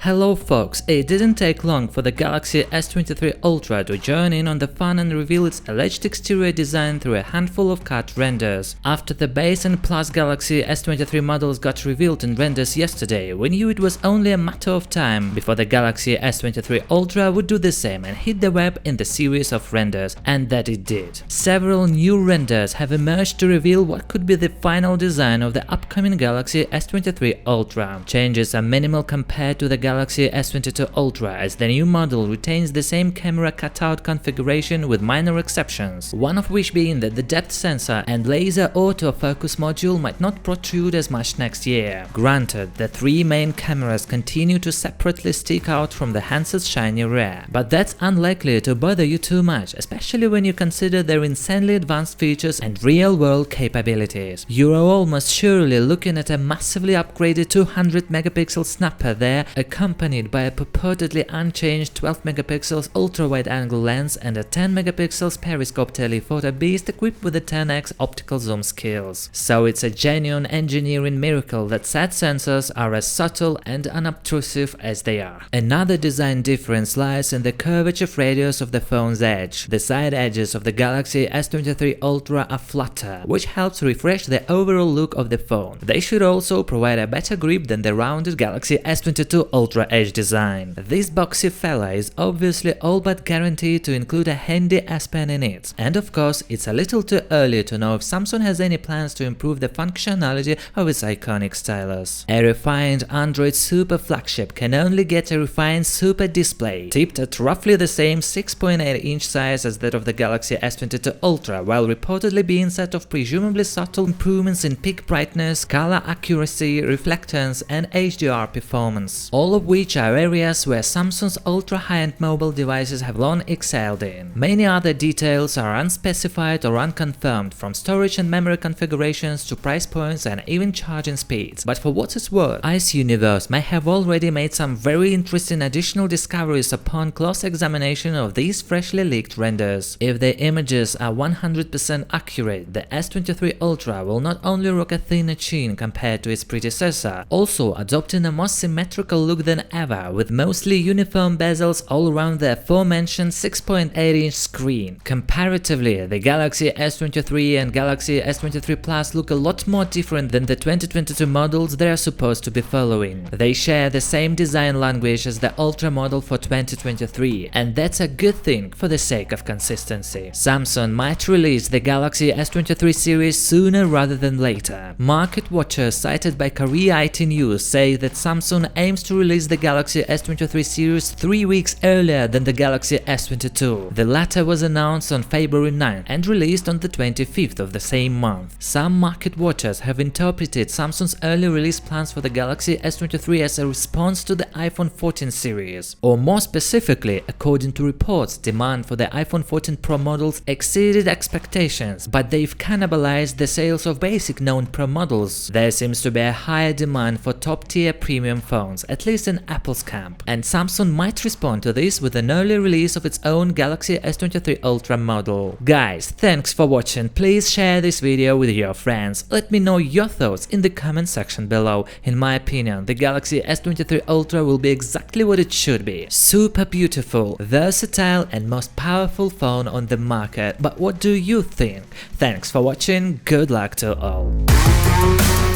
Hello folks, it didn't take long for the Galaxy S23 Ultra to join in on the fun and reveal its alleged exterior design through a handful of cut renders. After the base and plus Galaxy S23 models got revealed in renders yesterday, we knew it was only a matter of time before the Galaxy S23 Ultra would do the same and hit the web in the series of renders, and that it did. Several new renders have emerged to reveal what could be the final design of the upcoming Galaxy S23 Ultra. Changes are minimal compared to the Galaxy S22 Ultra, as the new model retains the same camera cutout configuration with minor exceptions, one of which being that the depth sensor and laser autofocus module might not protrude as much next year. Granted, the three main cameras continue to separately stick out from the handset's shiny rear, but that's unlikely to bother you too much, especially when you consider their insanely advanced features and real-world capabilities. You're almost surely looking at a massively upgraded 200 megapixel snapper there, accompanied by a purportedly unchanged 12 megapixels ultra-wide-angle lens and a 10 megapixels periscope telephoto beast equipped with a 10x optical zoom skills. So it's a genuine engineering miracle that said sensors are as subtle and unobtrusive as they are. Another design difference lies in the curvature radius of the phone's edge. The side edges of the Galaxy S23 Ultra are flatter, which helps refresh the overall look of the phone. They should also provide a better grip than the rounded Galaxy S22 Ultra edge design. This boxy fella is obviously all but guaranteed to include a handy S Pen in it. And of course, it's a little too early to know if Samsung has any plans to improve the functionality of its iconic stylus. A refined Android Super flagship can only get a refined Super display, tipped at roughly the same 6.8-inch size as that of the Galaxy S22 Ultra, while reportedly being set of presumably subtle improvements in peak brightness, color accuracy, reflectance, and HDR performance, all of which are areas where Samsung's ultra-high-end mobile devices have long excelled in. Many other details are unspecified or unconfirmed, from storage and memory configurations to price points and even charging speeds. But for what it's worth, Ice Universe may have already made some very interesting additional discoveries upon close examination of these freshly leaked renders. If the images are 100% accurate, the S23 Ultra will not only rock a thinner chin compared to its predecessor, also adopting a more symmetrical look than ever, with mostly uniform bezels all around the aforementioned 6.8-inch screen. Comparatively, the Galaxy S23 and Galaxy S23 Plus look a lot more different than the 2022 models they are supposed to be following. They share the same design language as the Ultra model for 2023, and that's a good thing for the sake of consistency. Samsung might release the Galaxy S23 series sooner rather than later. Market watchers cited by Korea IT News say that Samsung aims to release the Galaxy S23 series 3 weeks earlier than the Galaxy S22. The latter was announced on February 9th and released on the 25th of the same month. Some market watchers have interpreted Samsung's early release plans for the Galaxy S23 as a response to the iPhone 14 series. Or more specifically, according to reports, demand for the iPhone 14 Pro models exceeded expectations, but they've cannibalized the sales of basic known Pro models. There seems to be a higher demand for top-tier premium phones, at least in Apple's camp, and Samsung might respond to this with an early release of its own Galaxy S23 Ultra model. Guys, thanks for watching. Please share this video with your friends. Let me know your thoughts in the comment section below. In my opinion, the Galaxy S23 Ultra will be exactly what it should be. Super beautiful, versatile, and most powerful phone on the market. But what do you think? Thanks for watching. Good luck to all.